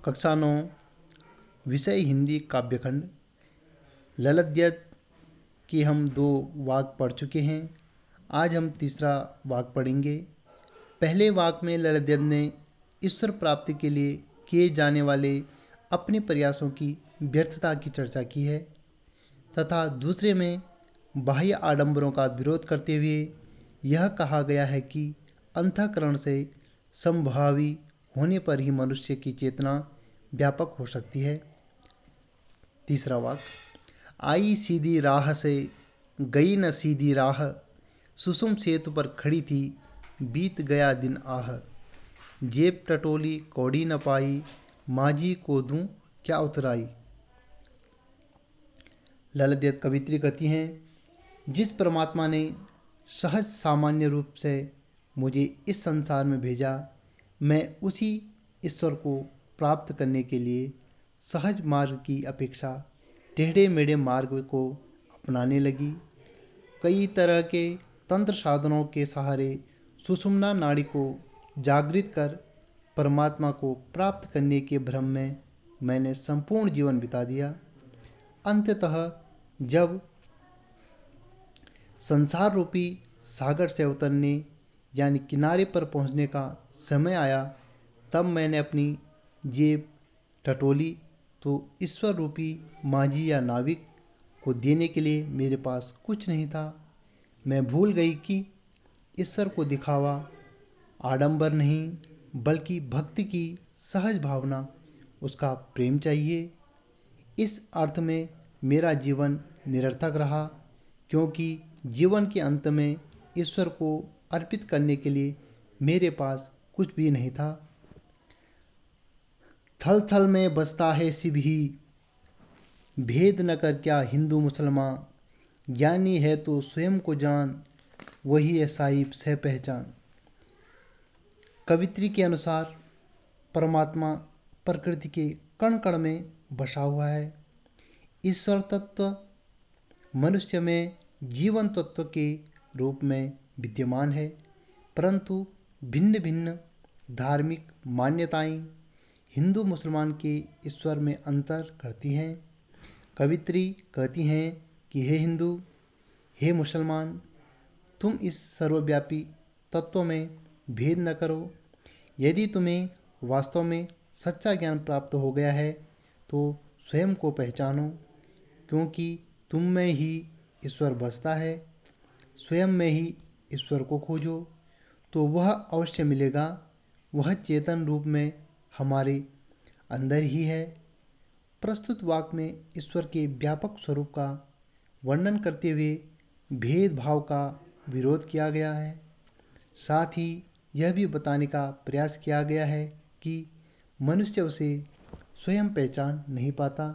कक्षा 9 विषय हिंदी काव्यखंड ललद्यत के हम 2 वाक्य पढ़ चुके हैं। आज हम तीसरा वाक्य पढ़ेंगे। पहले वाक्य में ललद्यत ने ईश्वर प्राप्ति के लिए किए जाने वाले अपने प्रयासों की व्यर्थता की चर्चा की है तथा दूसरे में बाह्य आडंबरों का विरोध करते हुए यह कहा गया है कि अंतःकरण से संभावी होने पर ही मनुष्य की चेतना व्यापक हो सकती है। तीसरा वाक्य, आई सीधी राह से गई न सीधी राह, सुषुम सेतु पर खड़ी थी बीत गया दिन आह, जेब टटोली कौड़ी न पाई, माझी को दूं क्या उतराई। ललद्यत कवित्री कहती हैं, जिस परमात्मा ने सहज सामान्य रूप से मुझे इस संसार में भेजा, मैं उसी ईश्वर को प्राप्त करने के लिए सहज मार्ग की अपेक्षा टेढ़े मेढ़े मार्ग को अपनाने लगी। कई तरह के तंत्र साधनों के सहारे सुषुम्ना नाड़ी को जागृत कर परमात्मा को प्राप्त करने के भ्रम में मैंने संपूर्ण जीवन बिता दिया। अंततः जब संसार रूपी सागर से उतरने यानी किनारे पर पहुंचने का समय आया, तब मैंने अपनी जेब टटोली तो ईश्वर रूपी माझी या नाविक को देने के लिए मेरे पास कुछ नहीं था। मैं भूल गई कि ईश्वर को दिखावा, आडंबर नहीं बल्कि भक्ति की सहज भावना, उसका प्रेम चाहिए। इस अर्थ में मेरा जीवन निरर्थक रहा, क्योंकि जीवन के अंत में ईश्वर को अर्पित करने के लिए मेरे पास कुछ भी नहीं था। थल थल में बसता है शिव ही, भेद न कर क्या हिंदू मुसलमान, ज्ञानी है तो स्वयं को जान, वही है साहिब सह पहचान। कवित्री के अनुसार परमात्मा प्रकृति के कण कण में बसा हुआ है। ईश्वर तत्व मनुष्य में जीवन तत्व के रूप में विद्यमान है, परंतु भिन्न भिन्न धार्मिक मान्यताएं हिंदू मुसलमान के ईश्वर में अंतर करती हैं। कवित्री कहती हैं कि हे हिंदू, हे मुसलमान, तुम इस सर्वव्यापी तत्व में भेद न करो। यदि तुम्हें वास्तव में सच्चा ज्ञान प्राप्त हो गया है तो स्वयं को पहचानो, क्योंकि तुम में ही ईश्वर बसता है। स्वयं में ही ईश्वर को खोजो तो वह अवश्य मिलेगा। वह चेतन रूप में हमारे अंदर ही है। प्रस्तुत वाक्य में ईश्वर के व्यापक स्वरूप का वर्णन करते हुए भेदभाव का विरोध किया गया है। साथ ही यह भी बताने का प्रयास किया गया है कि मनुष्य उसे स्वयं पहचान नहीं पाता।